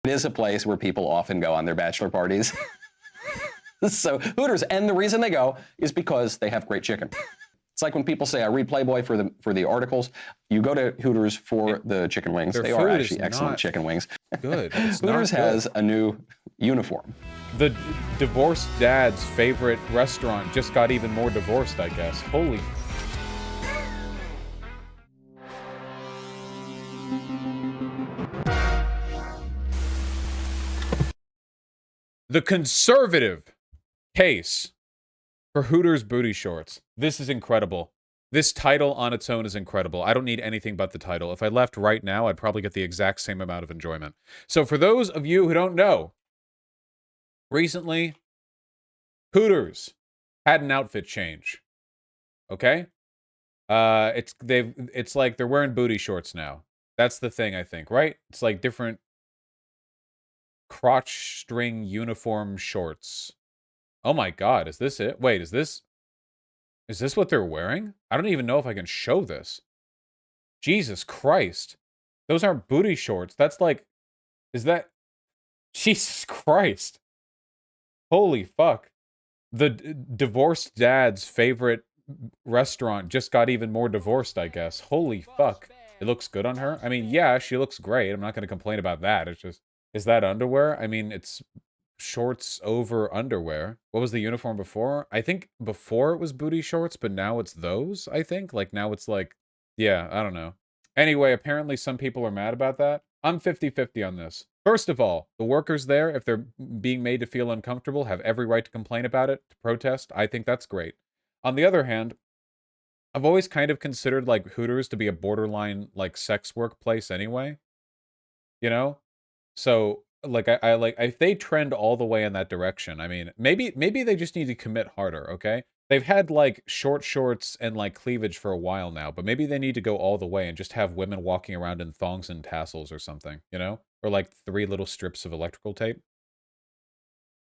It is a place where people often go on their bachelor parties. So Hooters, and the reason they go is because they have great chicken. It's like when people say, I read Playboy for the articles. You go to Hooters for the chicken wings. They are actually excellent chicken wings. Good. Hooters has a new uniform. The divorced dad's favorite restaurant just got even more divorced, I guess. Holy. The conservative case for Hooters booty shorts. This is incredible. This title on its own is incredible. I don't need anything but the title. If I left right now, I'd probably get the exact same amount of enjoyment. So for those of you who don't know, recently, Hooters had an outfit change. Okay? It's like they're wearing booty shorts now. That's the thing, I think, right? It's like different crotch string uniform shorts. Oh my god, is this it? Wait, is this what they're wearing? I don't even know if I can show this. Jesus Christ. Those aren't booty shorts. That's like, is that... Jesus Christ. Holy fuck. The divorced dad's favorite restaurant just got even more divorced, I guess. Holy fuck. It looks good on her? I mean, yeah, she looks great. I'm not going to complain about that. It's just... Is that underwear? I mean, it's shorts over underwear. What was the uniform before? I think before it was booty shorts, but now it's those, I think. Like, now it's like, yeah, I don't know. Anyway, apparently some people are mad about that. I'm 50-50 on this. First of all, the workers there, if they're being made to feel uncomfortable, have every right to complain about it, to protest. I think that's great. On the other hand, I've always kind of considered, like, Hooters to be a borderline, like, sex work place anyway. You know? So, like, I like, if they trend all the way in that direction, I mean, maybe they just need to commit harder, okay? They've had, like, short shorts and, like, cleavage for a while now, but maybe they need to go all the way and just have women walking around in thongs and tassels or something, you know? Or, like, 3 little strips of electrical tape.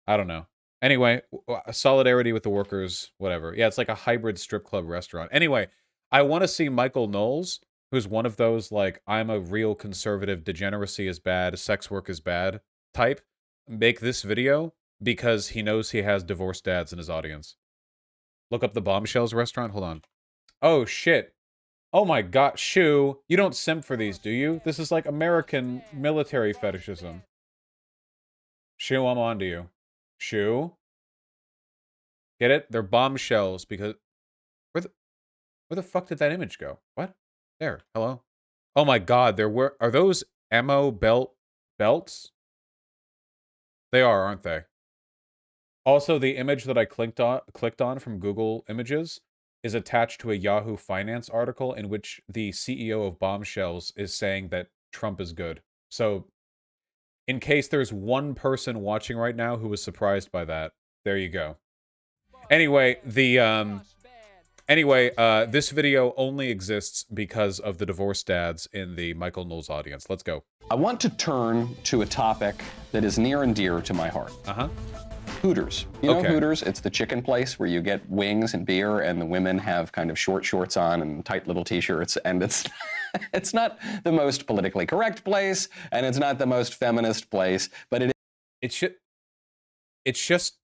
I don't know. Anyway, solidarity with the workers, whatever. Yeah, it's like a hybrid strip club restaurant. Anyway, I want to see Michael Knowles, who's one of those, like, I'm a real conservative, degeneracy is bad, sex work is bad type, make this video because he knows he has divorced dads in his audience. Look up the Bombshells restaurant. Hold on. Oh, shit. Oh, my God. Shoo. You don't simp for these, do you? This is like American military fetishism. Shoo, I'm on to you. Shoo. Get it? They're bombshells because... Where the fuck did that image go? What? There. Hello? Oh my god, are those ammo belts? They are, aren't they? Also, the image that I clicked on from Google Images is attached to a Yahoo Finance article in which the CEO of Bombshells is saying that Trump is good. So, in case there's one person watching right now who was surprised by that, there you go. Anyway, this video only exists because of the divorced dads in the Michael Knowles audience. Let's go. I want to turn to a topic that is near and dear to my heart. Hooters. You know Hooters? It's the chicken place where you get wings and beer, and the women have kind of short shorts on and tight little t-shirts, and it's not the most politically correct place, and it's not the most feminist place, but it's just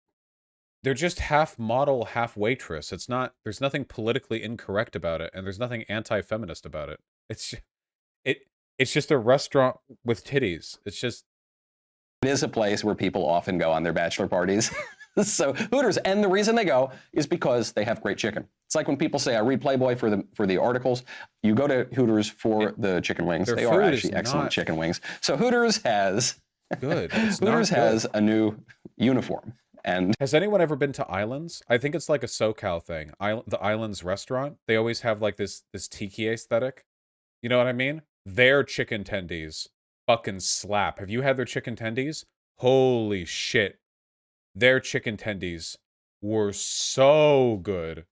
they're just half model, half waitress. There's nothing politically incorrect about it, and there's nothing anti-feminist about it. It's just a restaurant with titties. It is a place where people often go on their bachelor parties. So Hooters, and the reason they go is because they have great chicken. It's like when people say, I read Playboy for the articles. You go to Hooters for the chicken wings. They are actually excellent chicken wings. So Hooters has a new uniform. And has anyone ever been to Islands? I think it's like a SoCal thing. The Islands restaurant, they always have like this tiki aesthetic. You know what I mean? Their chicken tendies fucking slap. Have you had their chicken tendies? Holy shit. Their chicken tendies were so good.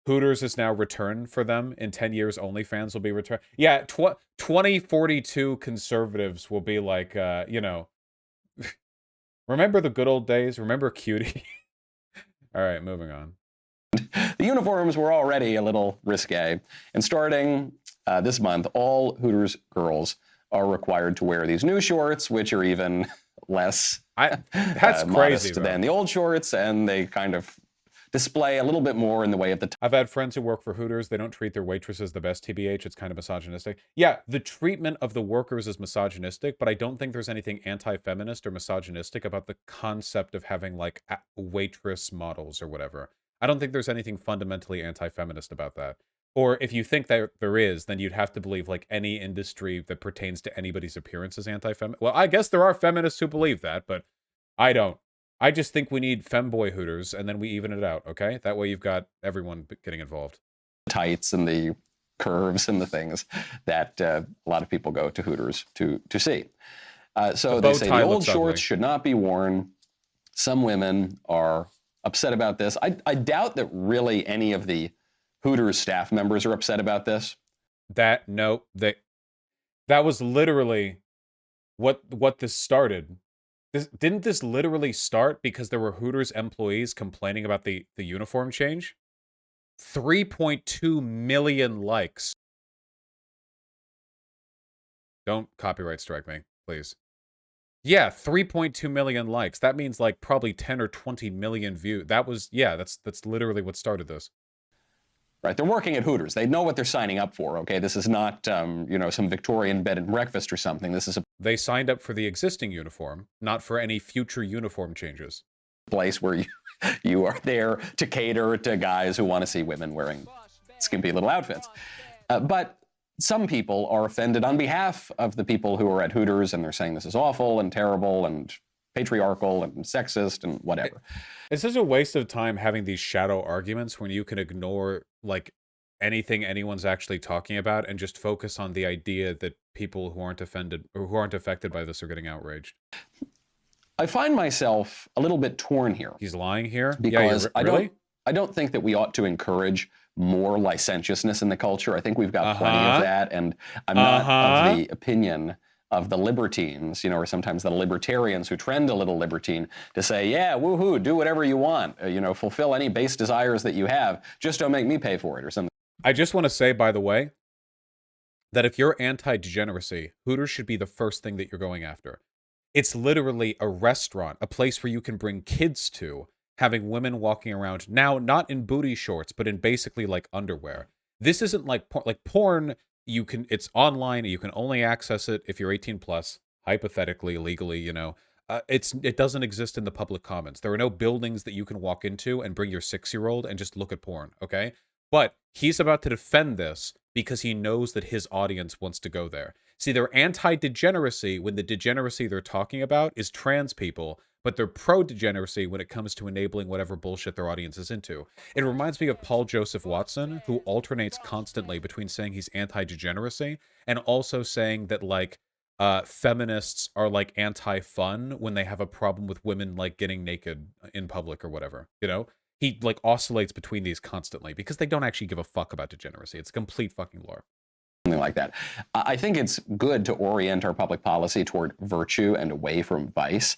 Hooters is now returned for them. In 10 years, OnlyFans will be returned. Yeah, 2042 conservatives will be like, you know, remember the good old days? Remember Cutie? All right, moving on. The uniforms were already a little risque. And starting this month, all Hooters girls are required to wear these new shorts, which are even less That's crazy, modest though. than the old shorts, and they kind of display a little bit more in the way of the I've had friends who work for Hooters. They don't treat their waitresses the best, TBH. It's kind of misogynistic. Yeah, the treatment of the workers is misogynistic, but I don't think there's anything anti-feminist or misogynistic about the concept of having, like, waitress models or whatever. I don't think there's anything fundamentally anti-feminist about that. Or if you think that there is, then you'd have to believe, like, any industry that pertains to anybody's appearance is anti-feminist. Well, I guess there are feminists who believe that, but I don't. I just think we need femboy Hooters, and then we even it out, okay? That way you've got everyone getting involved. tights and the curves and the things that a lot of people go to Hooters to see. So they say the old shorts should not be worn. Some women are upset about this. I doubt that really any of the Hooters staff members are upset about this. That was literally what this started. Didn't this literally start because there were Hooters employees complaining about the uniform change? 3.2 million likes. Don't copyright strike me, please. Yeah, 3.2 million likes. That means like probably 10 or 20 million views. That's literally what started this. Right, they're working at Hooters. They know what they're signing up for, okay? This is not, some Victorian bed and breakfast or something. This is a They signed up for the existing uniform, not for any future uniform changes. place where you are there to cater to guys who want to see women wearing skimpy little outfits. But some people are offended on behalf of the people who are at Hooters, and they're saying this is awful and terrible and patriarchal and sexist and whatever. It's such a waste of time having these shadow arguments when you can ignore like anything anyone's actually talking about and just focus on the idea that people who aren't offended or who aren't affected by this are getting outraged. I find myself a little bit torn here. He's lying here? Because really? I don't think that we ought to encourage more licentiousness in the culture. I think we've got plenty of that, and I'm not of the opinion of the libertines, or sometimes the libertarians who trend a little libertine to say, yeah, woohoo, do whatever you want, fulfill any base desires that you have, just don't make me pay for it or something. I just want to say, by the way, that if you're anti-degeneracy, Hooters should be the first thing that you're going after. It's literally a restaurant, a place where you can bring kids to, having women walking around now, not in booty shorts, but in basically like underwear. This isn't like porn. It's online. You can only access it if you're 18 plus, hypothetically, legally, it doesn't exist in the public commons. There are no buildings that you can walk into and bring your 6-year-old and just look at porn, okay? But he's about to defend this because he knows that his audience wants to go there. See, they're anti-degeneracy when the degeneracy they're talking about is trans people, but they're pro-degeneracy when it comes to enabling whatever bullshit their audience is into. It reminds me of Paul Joseph Watson, who alternates constantly between saying he's anti-degeneracy and also saying that, like, feminists are, like, anti-fun when they have a problem with women, like, getting naked in public or whatever, He, like, oscillates between these constantly because they don't actually give a fuck about degeneracy. It's complete fucking lore. Something like that. I think it's good to orient our public policy toward virtue and away from vice.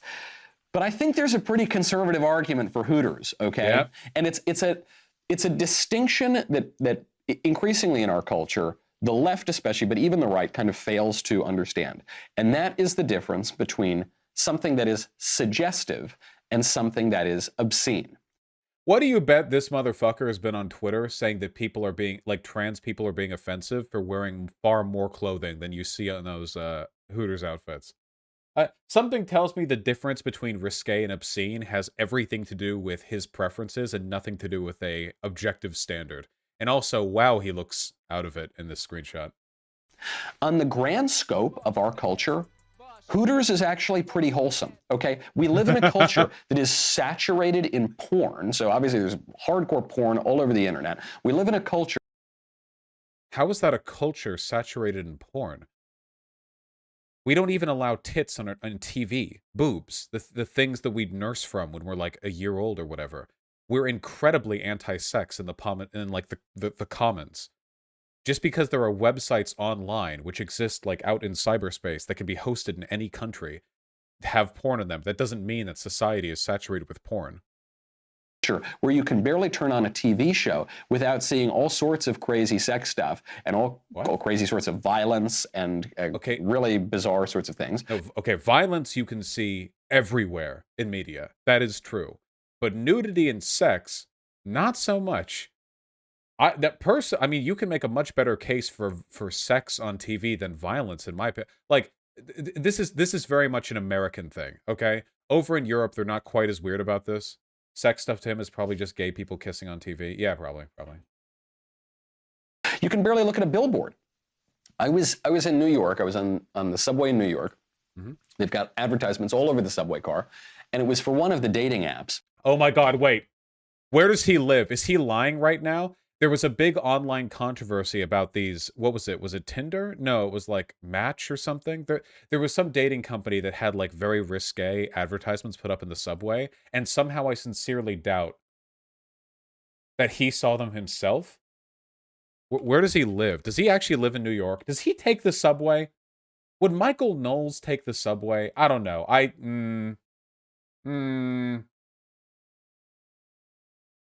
But I think there's a pretty conservative argument for Hooters, okay? Yeah. And it's a distinction that increasingly in our culture, the left especially, but even the right kind of fails to understand. And that is the difference between something that is suggestive and something that is obscene. What do you bet this motherfucker has been on Twitter saying that people are being, like, trans people are being offensive for wearing far more clothing than you see on those Hooters outfits? Something tells me the difference between risque and obscene has everything to do with his preferences and nothing to do with a objective standard. And also, wow, he looks out of it in this screenshot. On the grand scope of our culture, Hooters is actually pretty wholesome, okay? We live in a culture that is saturated in porn. So obviously there's hardcore porn all over the internet. We live in a culture. How is that a culture saturated in porn? We don't even allow tits on TV, boobs, the things that we'd nurse from when we're like a year old or whatever. We're incredibly anti-sex in the commons. Just because there are websites online which exist like out in cyberspace that can be hosted in any country, have porn in them, that doesn't mean that society is saturated with porn. Where you can barely turn on a TV show without seeing all sorts of crazy sex stuff and all crazy sorts of violence and really bizarre sorts of things. Okay, violence you can see everywhere in media. That is true. But nudity and sex, not so much. I mean, you can make a much better case for sex on TV than violence, in my opinion. Like, this is very much an American thing, okay? Over in Europe, they're not quite as weird about this. Sex stuff to him is probably just gay people kissing on TV. Yeah, probably. You can barely look at a billboard. I was in New York. I was on the subway in New York. Mhm. They've got advertisements all over the subway car, and it was for one of the dating apps. Oh my God, wait. Where does he live? Is he lying right now? There was a big online controversy about these. What was it? Was it Tinder? No, it was like Match or something. There was some dating company that had like very risque advertisements put up in the subway, and somehow I sincerely doubt that he saw them himself. Where does he live? Does he actually live in New York? Does he take the subway? Would Michael Knowles take the subway? I don't know.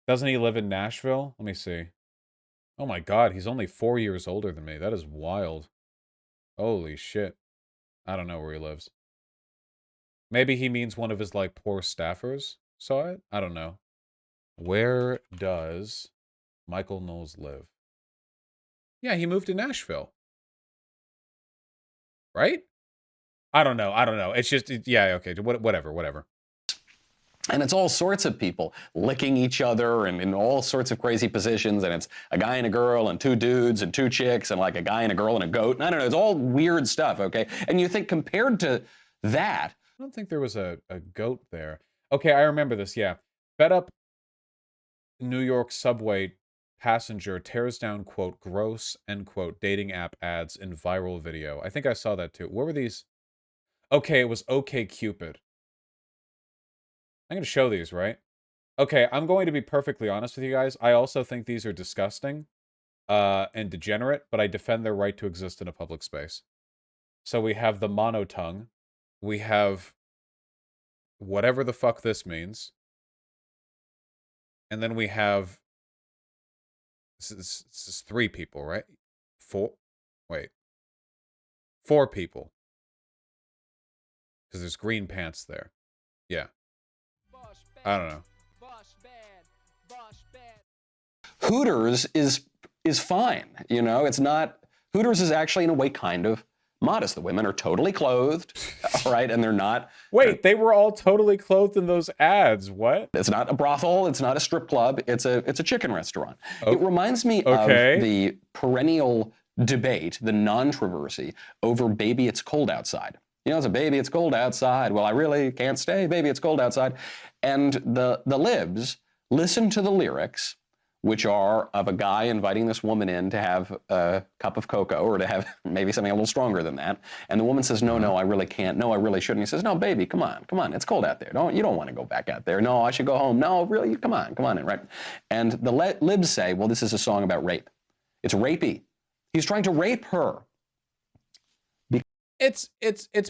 Doesn't he live in Nashville? Let me see. Oh my God, he's only 4 years older than me. That is wild. Holy shit. I don't know where he lives. Maybe he means one of his, like, poor staffers saw it? I don't know. Where does Michael Knowles live? Yeah, he moved to Nashville. Right? I don't know. It's just, yeah, okay, whatever. And it's all sorts of people licking each other and in all sorts of crazy positions. And it's a guy and a girl and two dudes and two chicks and like a guy and a girl and a goat. And I don't know. It's all weird stuff, okay? And you think compared to that. I don't think there was a goat there. Okay, I remember this, yeah. Fed up New York subway passenger tears down, quote, gross, end quote, dating app ads in viral video. I think I saw that too. What were these? Okay, it was OkCupid. I'm going to show these, right? Okay, I'm going to be perfectly honest with you guys. I also think these are disgusting and degenerate, but I defend their right to exist in a public space. So we have the monotongue. We have whatever the fuck this means. And then we have... This is 3 people, right? 4? Wait. 4 people. Because there's green pants there. Yeah. I don't know. Hooters is fine, you know. It's not. Hooters is actually in a way kind of modest. The women are totally clothed, all right, and they're not. Wait, they were all totally clothed in those ads. What? It's not a brothel. It's not a strip club. It's a chicken restaurant. Oh, it reminds me of the perennial debate, the non-controversy over "Baby, It's Cold Outside." You know, it's a baby, it's cold outside. Well, I really can't stay. Baby, it's cold outside. And the libs listen to the lyrics, which are of a guy inviting this woman in to have a cup of cocoa or to have maybe something a little stronger than that. And the woman says, no, I really can't. No, I really shouldn't. He says, no, baby, come on. It's cold out there. You don't want to go back out there. No, I should go home. No, really, come on in, right? And the libs say, well, this is a song about rape. It's rapey. He's trying to rape her. It's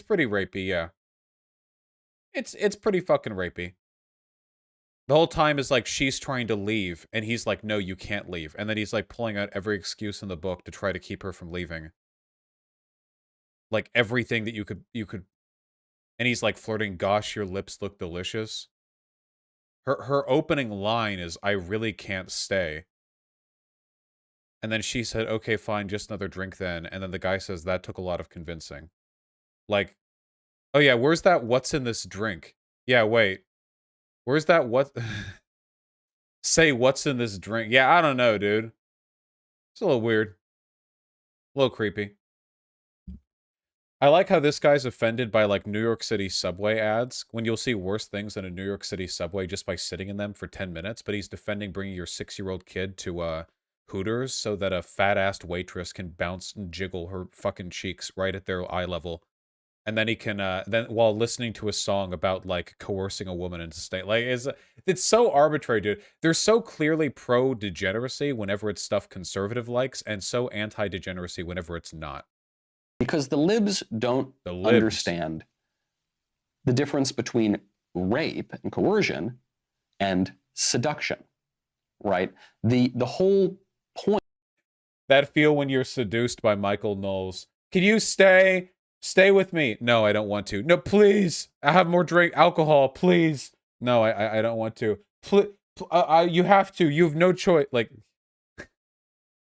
pretty rapey, yeah. It's pretty fucking rapey. The whole time is like she's trying to leave, and he's like, no, you can't leave. And then he's like pulling out every excuse in the book to try to keep her from leaving. Like everything that you could and he's like flirting, gosh, your lips look delicious. Her opening line is, I really can't stay. And then she said, okay, fine, just another drink then. And then the guy says, that took a lot of convincing. Like, oh yeah, where's that what's in this drink? Yeah, wait. Where's that what? Say what's in this drink. Yeah, I don't know, dude. It's a little weird. A little creepy. I like how this guy's offended by, like, New York City subway ads, when you'll see worse things in a New York City subway just by sitting in them for 10 minutes, but he's defending bringing your 6-year-old kid to, Hooters so that a fat-assed waitress can bounce and jiggle her fucking cheeks right at their eye level. And then he can, then while listening to a song about, like, coercing a woman into staying. Like, it's so arbitrary, dude. They're so clearly pro-degeneracy whenever it's stuff conservative likes, and so anti-degeneracy whenever it's not. Because the libs don't understand the difference between rape and coercion and seduction, right? The whole point. That feel when you're seduced by Michael Knowles. Can you stay? Stay with me. No, I don't want to. No, please. I have more alcohol, please. No, I don't want to. You have to. You have no choice. Like,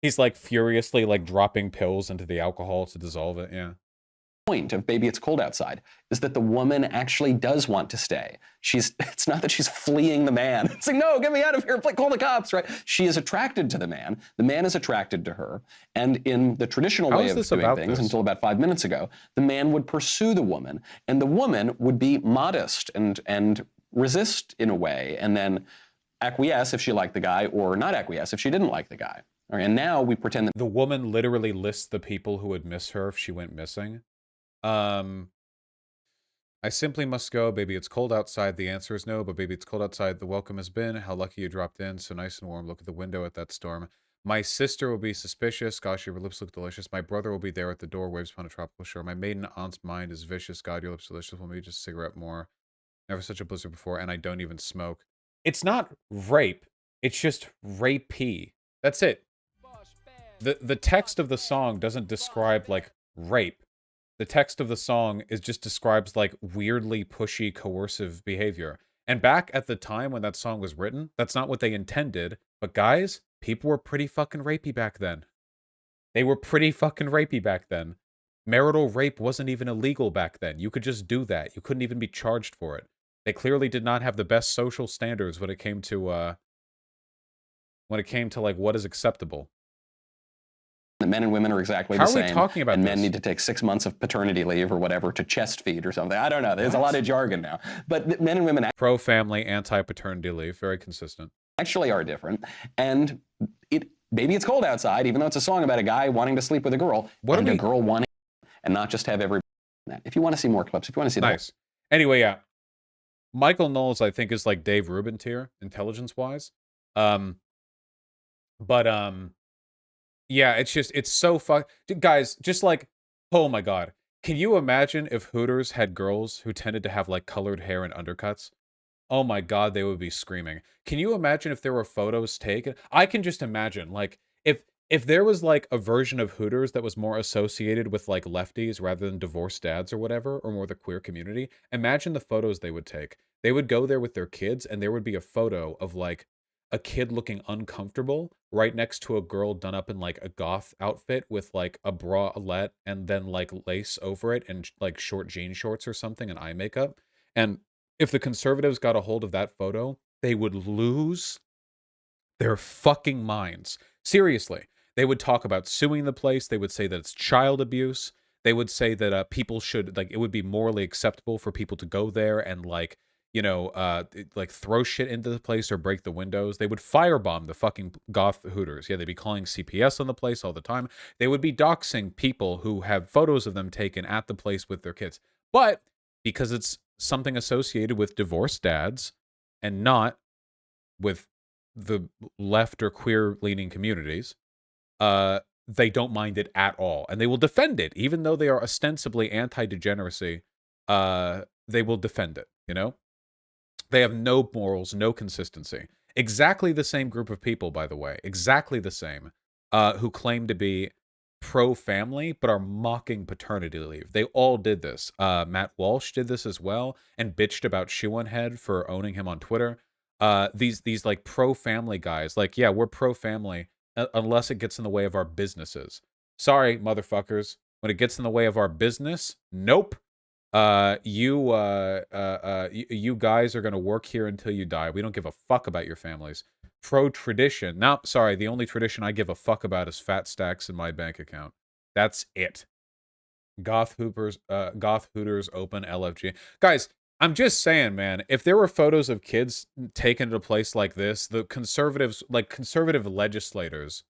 he's like furiously like dropping pills into the alcohol to dissolve it. Yeah. Point of Baby It's Cold Outside is that the woman actually does want to stay. It's not that she's fleeing the man. It's like, no, get me out of here, call the cops, right? She is attracted to the man is attracted to her, and in the traditional way of doing things, until about 5 minutes ago, the man would pursue the woman, and the woman would be modest and resist in a way, and then acquiesce if she liked the guy, or not acquiesce if she didn't like the guy. All right, and now we pretend that the woman literally lists the people who would miss her if she went missing. I simply must go. Baby, it's cold outside. The answer is no, but baby, it's cold outside. The welcome has been. How lucky you dropped in. So nice and warm. Look at the window at that storm. My sister will be suspicious. Gosh, your lips look delicious. My brother will be there at the door. Waves upon a tropical shore. My maiden aunt's mind is vicious. God, your lips delicious. Will maybe just a cigarette more. Never such a blizzard before, and I don't even smoke. It's not rape. It's just rapey. That's it. The text of the song doesn't describe, like, rape. The text of the song just describes, like, weirdly pushy, coercive behavior. And back at the time when that song was written, that's not what they intended. But guys, people were pretty fucking rapey back then. They were pretty fucking rapey back then. Marital rape wasn't even illegal back then. You could just do that. You couldn't even be charged for it. They clearly did not have the best social standards when it came to, like, what is acceptable. that men and women are exactly the same. How are we talking about and this? Men need to take 6 months of paternity leave or whatever to chest feed or something. I don't know. There's a lot of jargon now. But men and women pro-family, anti-paternity leave, very consistent. Actually are different. And Baby It's Cold Outside, even though it's a song about a guy wanting to sleep with a girl, a girl wanting, and not just have everybody that. If you want to see more clips, if you want to see nice. Anyway, yeah. Michael Knowles, I think, is like Dave Rubin tier, intelligence-wise. Yeah, it's so guys, just like, oh my god. Can you imagine if Hooters had girls who tended to have, like, colored hair and undercuts? Oh my god, they would be screaming. Can you imagine if there were photos taken? I can just imagine, like, if there was, like, a version of Hooters that was more associated with, like, lefties rather than divorced dads or whatever, or more the queer community, imagine the photos they would take. They would go there with their kids, and there would be a photo of, like, a kid looking uncomfortable right next to a girl done up in, like, a goth outfit with, like, a bralette and then, like, lace over it and, like, short jean shorts or something and eye makeup. And if the conservatives got a hold of that photo, they would lose their fucking minds. Seriously. They would talk about suing the place. They would say that it's child abuse. They would say that people should, like, it would be morally acceptable for people to go there and, like, you know, like, throw shit into the place or break the windows. They would firebomb the fucking goth Hooters. Yeah, they'd be calling CPS on the place all the time. They would be doxing people who have photos of them taken at the place with their kids. But because it's something associated with divorced dads and not with the left or queer-leaning communities, they don't mind it at all. And they will defend it. Even though they are ostensibly anti-degeneracy, they will defend it, you know? They have no morals, no consistency. Exactly the same group of people, by the way. Exactly the same. Who claim to be pro-family, but are mocking paternity leave. They all did this. Matt Walsh did this as well, and bitched about Shoe on Head for owning him on Twitter. These like pro-family guys, like, yeah, we're pro-family, unless it gets in the way of our businesses. Sorry, motherfuckers. When it gets in the way of our business, nope. You guys are gonna work here until you die. We don't give a fuck about your families. Pro-tradition. No, sorry, the only tradition I give a fuck about is fat stacks in my bank account. That's it. Goth Hooters open LFG. Guys, I'm just saying, man, if there were photos of kids taken at a place like this, the conservatives, like conservative legislators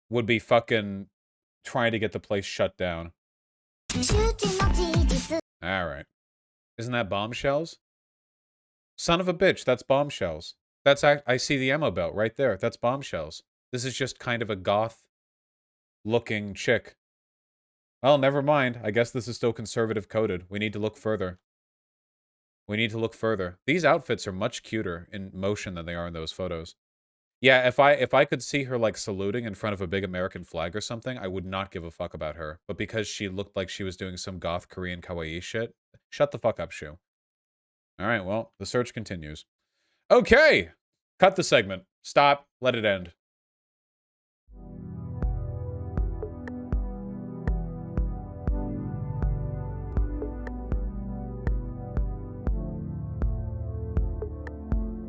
would be fucking trying to get the place shut down. Alright. Isn't that Bombshells? Son of a bitch, that's Bombshells. That's, I see the ammo belt right there. That's Bombshells. This is just kind of a goth-looking chick. Well, never mind. I guess this is still conservative coded. We need to look further. We need to look further. These outfits are much cuter in motion than they are in those photos. Yeah, if I could see her like saluting in front of a big American flag or something, I would not give a fuck about her. But because she looked like she was doing some goth Korean kawaii shit, shut the fuck up, Shu. All right, well, the search continues. Okay, cut the segment. Stop. Let it end.